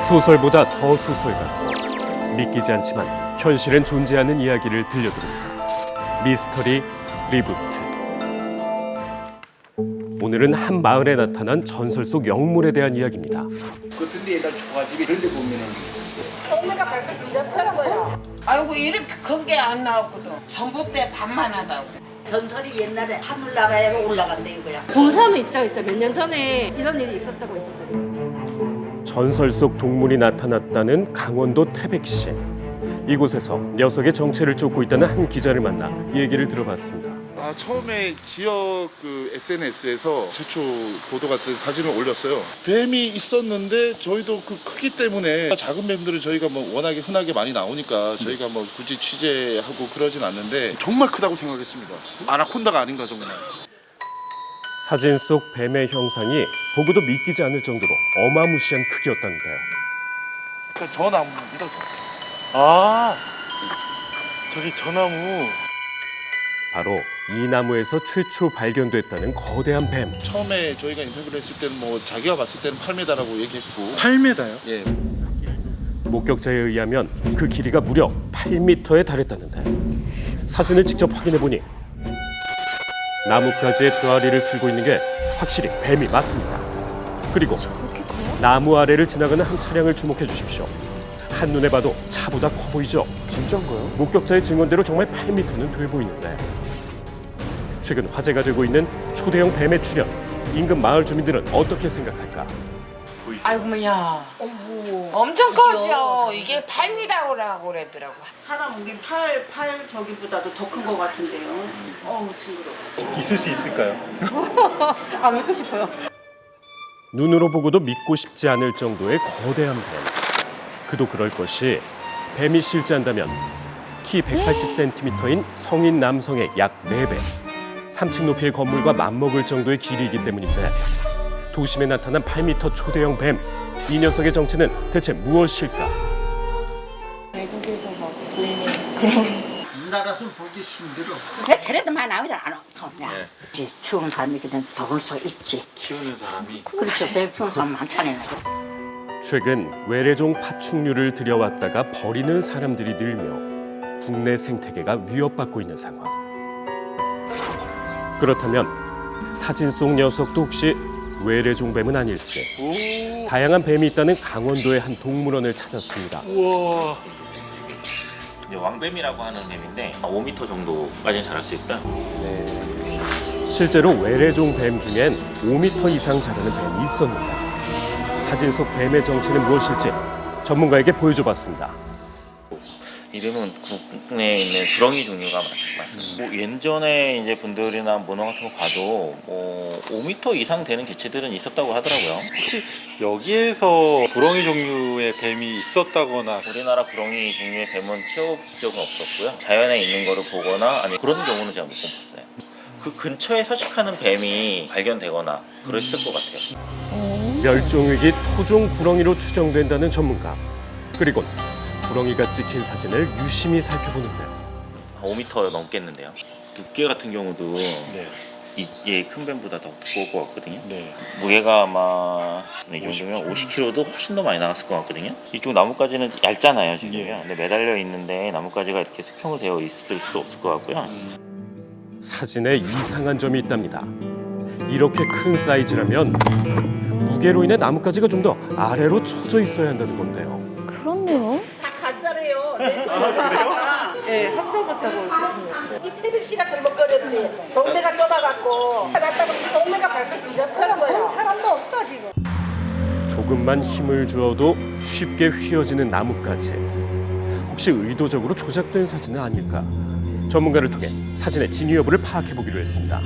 소설보다 더 소설 같고 믿기지 않지만 현실엔 존재하는 이야기를 들려드립니다. 미스터리 리부트. 오늘은 한 마을에 나타난 전설 속 영물에 대한 이야기입니다. 같은 데에다 초가집 이런 데 보면은 동네가 발끝 뒤잡혔어요. 아이고 이렇게 큰 게 안 나왔거든. 전봇대 반만 하다고. 전설이 옛날에 하늘 나라에 올라간대 이거야. 공사는 있다고 있어요. 몇 년 전에 이런 일이 있었다고 있었거든요. 전설 속 동물이 나타났다는 강원도 태백시. 이곳에서 녀석의 정체를 쫓고 있다는 한 기자를 만나 얘기를 들어봤습니다. 처음에 지역 SNS에서 최초 보도가 된 사진을 올렸어요. 뱀이 있었는데 저희도 그 크기 때문에 작은 뱀들은 저희가 뭐 워낙에 흔하게 많이 나오니까 저희가 뭐 굳이 취재하고 그러진 않는데 정말 크다고 생각했습니다. 아나콘다가 아닌가 정말. 사진 속 뱀의 형상이 보고도 믿기지 않을 정도로 어마무시한 크기였다는데요. 그러니까 저 나무입니다. 저기 저 나무. 바로 이 나무에서 최초 발견됐다는 거대한 뱀. 처음에 저희가 인터뷰를 했을 때는 뭐 자기가 봤을 때는 8m라고 얘기했고 8m요? 예. 목격자에 의하면 그 길이가 무려 8m에 달했다는데 사진을 직접 확인해 보니 나뭇가지의 뼈아리를 틀고 있는 게 확실히 뱀이 맞습니다. 그리고 나무 아래를 지나가는 한 차량을 주목해 주십시오. 한눈에 봐도 차보다 커 보이죠? 진짜인가요? 목격자의 증언대로 정말 8m는 돼 보이는데 최근 화제가 되고 있는 초대형 뱀의 출현. 인근 마을 주민들은 어떻게 생각할까? 아이고 뭐야. 엄청 커져. 이게 8m라고 그랬더라고. 사람 우리 팔 저기보다도 더 큰 것 같은데요. 어우 징그러워. 있을 수 있을까요? 안 믿고 싶어요. 눈으로 보고도 믿고 싶지 않을 정도의 거대한 뱀. 그도 그럴 것이 뱀이 실제한다면 키 180cm인 성인 남성의 약 4배, 3층 높이의 건물과 맞먹을 정도의 길이이기 때문인데 도심에 나타난 8m 초대형 뱀, 이 녀석의 정체는 대체 무엇일까? 외국에서 막 보이는 그런. 나라서 보기 힘들어. 왜 걔네들만 나오잖아. 안 오냐. 키우는 사람이 그냥 더 볼 수 있지. 키우는 사람이. 그렇죠. 배 키우는 사람 많잖아요. 최근 외래종 파충류를 들여왔다가 버리는 사람들이 늘며 국내 생태계가 위협받고 있는 상황. 그렇다면 사진 속 녀석도 혹시 외래종 뱀은 아닐지 다양한 뱀이 있다는 강원도의 한 동물원을 찾았습니다. 우와. 이제 왕뱀이라고 하는 뱀인데 5m 정도까지 자랄 수 있고요. 실제로 외래종 뱀 중엔 5m 이상 자라는 뱀이 있었는데 사진 속 뱀의 정체는 무엇일지 전문가에게 보여줘봤습니다. 이 뱀은 국내에 있는 두렁이 종류가 많습니다. 뭐 예전에 이제 분들이나 문어 같은 거 봐도 뭐 5m 이상 되는 개체들은 있었다고 하더라고요. 혹시 여기에서 구렁이 종류의 뱀이 있었다거나 우리나라 구렁이 종류의 뱀은 키워본 적은 없었고요. 자연에 있는 거를 보거나 아니 그런 경우는 제가 못 봤어요. 그 근처에 서식하는 뱀이 발견되거나 그랬을 것 같아요. 멸종위기 토종 구렁이로 추정된다는 전문가. 그리고 구렁이가 찍힌 사진을 유심히 살펴보는데 5m 넘겠는데요. 두께 같은 경우도 이게 큰 뱀보다 더 두꺼울 것 같거든요. 무게가 아마 이 정도면 50kg도 훨씬 더 많이 나갔을 것 같거든요. 이쪽 나뭇가지는 얇잖아요 지금요. 근데 매달려 있는데 나뭇가지가 이렇게 수평으로 되어 있을 수 없을 것 같고요. 사진에 이상한 점이 있답니다. 이렇게 큰 사이즈라면 무게로 인해 나뭇가지가 좀 더 아래로 쳐져 있어야 한다는 건데요. 그렇네요. 다 가짜래요. 내 네, 합성 같다고 했어요. 이 태백시가 들먹거렸지. 동네가 좁아갖고 났다고 동네가 발끝 뒤잡혔어요. 사람도 없어 지금. 조금만 힘을 주어도 쉽게 휘어지는 나뭇가지. 혹시 의도적으로 조작된 사진은 아닐까? 전문가를 통해 사진의 진위 여부를 파악해보기로 했습니다.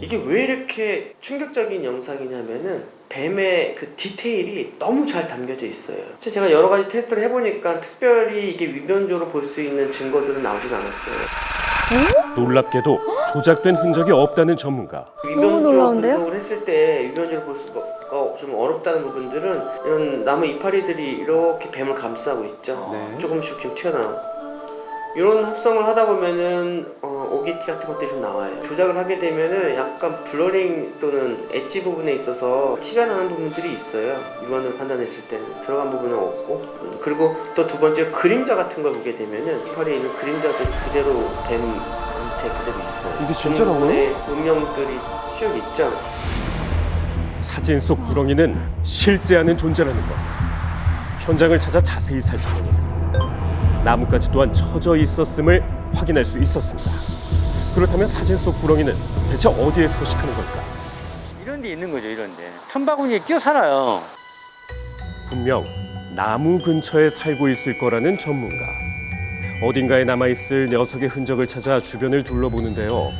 이게 왜 이렇게 충격적인 영상이냐면은 뱀의 그 디테일이 너무 잘 담겨져 있어요. 제가 여러 가지 테스트를 해보니까 특별히 이게 위변적으로 볼 수 있는 증거들은 나오진 않았어요. 놀랍게도 조작된 흔적이 없다는 전문가. 위변적으로 분석을 했을 때 위변적으로 볼 수가 좀 어렵다는 부분들은 이런 나무 이파리들이 이렇게 뱀을 감싸고 있죠. 조금씩 지금 튀어나와요. 이런 합성을 하다 보면은 OGT 같은 것들이 좀 나와요. 조작을 하게 되면은 약간 블러링 또는 엣지 부분에 있어서 티가 나는 부분들이 있어요. 육안으로 판단했을 때는 들어간 부분은 없고, 그리고 또 두 번째 그림자 같은 걸 보게 되면은 이파리에 있는 그림자들이 그대로 뱀한테 그대로 있어요. 이게 진짜라고요? 부분에 음영들이 쭉 있죠. 사진 속 구렁이는 실제하는 존재라는 것. 현장을 찾아 자세히 살펴보니 나뭇가지 또한 쳐져 있었음을 확인할 수 있었습니다. 그렇다면 사진 속 구렁이는 대체 어디에 서식하는 걸까? 이런 데 있는 거죠, 이런 데. 틈바구니에 끼어 살아요. 분명 나무 근처에 살고 있을 거라는 전문가. 어딘가에 남아있을 녀석의 흔적을 찾아 주변을 둘러보는데요.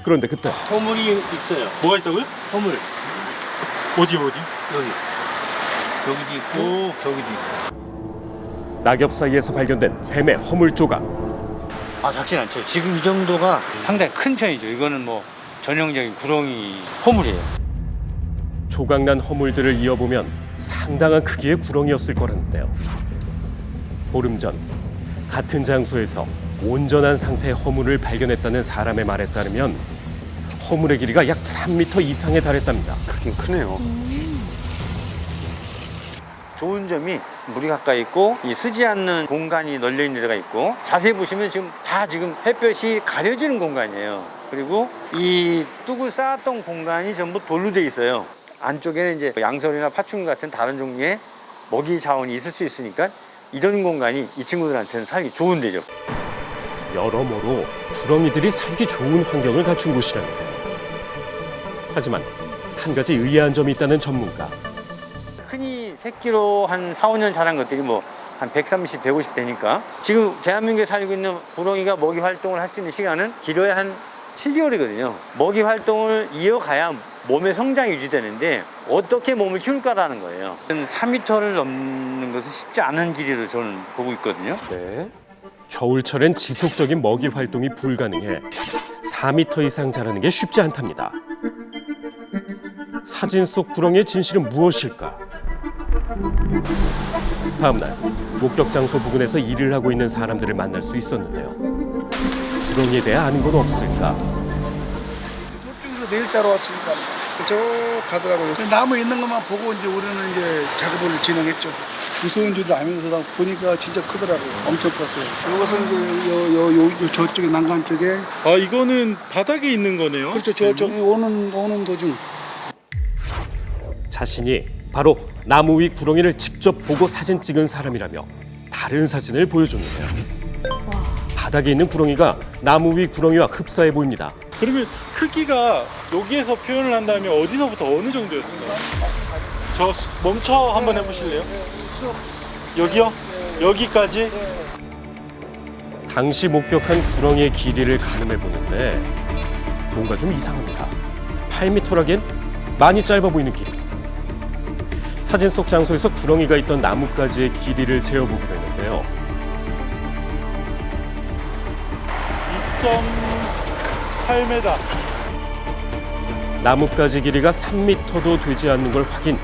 그런데 그때 허물이 있어요. 뭐가 있다고요? 허물. 어디? 여기. 여기도 있고, 저기도 있고. 낙엽 사이에서 발견된 뱀의 허물 조각. 아, 작진 않죠. 지금 이 정도가 상당히 큰 편이죠. 이거는 뭐 전형적인 구렁이 허물이에요. 조각난 허물들을 이어보면 상당한 크기의 구렁이였을 거라는데요. 보름 전 같은 장소에서 온전한 상태의 허물을 발견했다는 사람의 말에 따르면 허물의 길이가 약 3m 이상에 달했답니다. 크긴 크네요. 좋은 점이 물이 가까이 있고 이 쓰지 않는 공간이 널려 있는 데가 있고, 자세히 보시면 지금 다 지금 햇볕이 가려지는 공간이에요. 그리고 이 뚝을 쌓았던 공간이 전부 돌로 돼 있어요. 안쪽에는 이제 양설이나 파충류 같은 다른 종류의 먹이 자원이 있을 수 있으니까 이런 공간이 이 친구들한테는 살기 좋은 데죠. 여러모로 구렁이들이 살기 좋은 환경을 갖춘 곳이라는데요. 하지만 한 가지 의아한 점이 있다는 전문가. 흔히 새끼로 한 4, 5년 자란 것들이 뭐 한 130, 150 되니까 지금 대한민국에 살고 있는 구렁이가 먹이 활동을 할 수 있는 시간은 길어야 한 7개월이거든요. 먹이 활동을 이어가야 몸의 성장이 유지되는데 어떻게 몸을 키울까라는 거예요. 3m를 넘는 것은 쉽지 않은 길이로 저는 보고 있거든요. 겨울철엔 지속적인 먹이 활동이 불가능해 4m 이상 자라는 게 쉽지 않답니다. 사진 속 구렁이의 진실은 무엇일까? 다음 날 목격 장소 부근에서 일을 하고 있는 사람들을 만날 수 있었는데요. 구렁이에 대해 아는 건 없을까? 저쪽에서 내일 따라 왔으니까 저 가더라고요. 나무 있는 것만 보고 이제 우리는 이제 작업을 진행했죠. 무서운 줄도 알면서 보니까 진짜 크더라고요. 엄청 컸어요. 이것은 이제 저쪽에 난간 쪽에. 아, 이거는 바닥에 있는 거네요? 그렇죠. 저기 오는 도중. 자신이 바로 나무 위 구렁이를 직접 보고 사진 찍은 사람이라며 다른 사진을 보여줬는데요. 바닥에 있는 구렁이가 나무 위 구렁이와 흡사해 보입니다. 그러면 크기가 여기에서 표현을 한다면 어디서부터 어느 정도였을까요? 저 멈춰 한번 해보실래요? 여기요? 여기까지? 당시 목격한 구렁이의 길이를 가늠해 보는데 뭔가 좀 이상합니다. 8m라기엔 많이 짧아 보이는 길이. 사진 속 장소에서 구렁이가 있던 나뭇가지의 길이를 재어보기로 했는데요. 2.8m. 나뭇가지 길이가 3m도 되지 않는 걸 확인.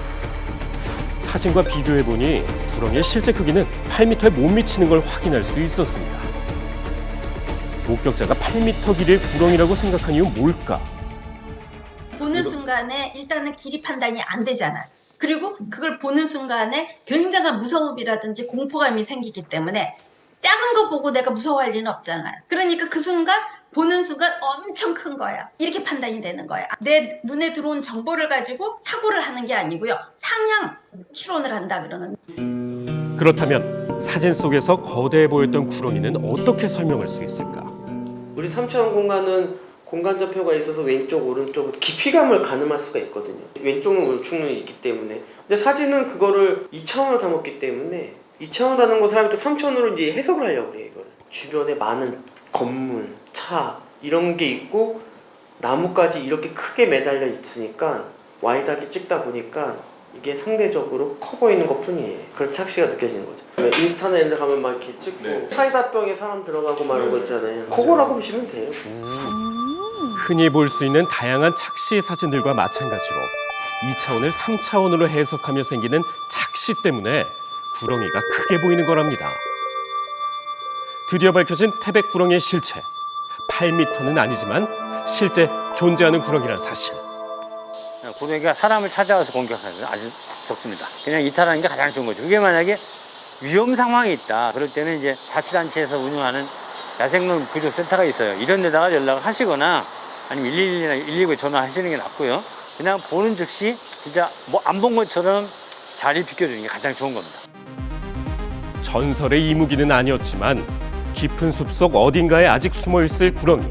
사진과 비교해보니 구렁이의 실제 크기는 8m에 못 미치는 걸 확인할 수 있었습니다. 목격자가 8m 길이의 구렁이라고 생각한 이유는 뭘까? 보는 순간에 일단은 길이 판단이 안 되잖아요. 그리고 그걸 보는 순간에 굉장한 무서움이라든지 공포감이 생기기 때문에 작은 거 보고 내가 무서워할 리는 없잖아요. 그러니까 그 순간 보는 순간 엄청 큰 거야. 이렇게 판단이 되는 거야. 내 눈에 들어온 정보를 가지고 사고를 하는 게 아니고요. 상향 추론을 한다 그러는. 그렇다면 사진 속에서 거대해 보였던 구렁이는 어떻게 설명할 수 있을까? 우리 3차원 공간은 공간 좌표가 있어서 왼쪽 오른쪽 깊이감을 가늠할 수가 있거든요. 왼쪽은 우측은 있기 때문에. 근데 사진은 그거를 2차원으로 담았기 때문에 2차원 다는 거 사람이 또 3차원으로 이제 해석을 하려고 해요. 이걸. 주변에 많은 건물, 차 이런 게 있고 나무까지 이렇게 크게 매달려 있으니까 와이드하게 찍다 보니까 이게 상대적으로 커 보이는 것 뿐이에요. 그런 착시가 느껴지는 거죠. 인스타나 이런 데 가면 막 이렇게 찍고 사이다병에 사람 들어가고 말하는 거 있잖아요. 그거라고 보시면 돼요. 흔히 볼 수 있는 다양한 착시 사진들과 마찬가지로 2차원을 3차원으로 해석하며 생기는 착시 때문에 구렁이가 크게 보이는 거랍니다. 드디어 밝혀진 태백 구렁이의 실체. 8m는 아니지만 실제 존재하는 구렁이라는 사실. 구렁이가 사람을 찾아와서 공격하는 건 아주 적습니다. 그냥 이탈하는 게 가장 좋은 거죠. 그게 만약에 위험 상황이 있다. 그럴 때는 이제 자치단체에서 운영하는 야생동 구조센터가 있어요. 이런 데다가 연락을 하시거나 아니면 111이나 119에 전화하시는 게 낫고요. 그냥 보는 즉시 진짜 뭐 안 본 것처럼 자리 비켜주는 게 가장 좋은 겁니다. 전설의 이무기는 아니었지만 깊은 숲속 어딘가에 아직 숨어있을 구렁이.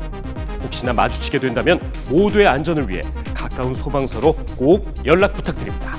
혹시나 마주치게 된다면 모두의 안전을 위해 가까운 소방서로 꼭 연락 부탁드립니다.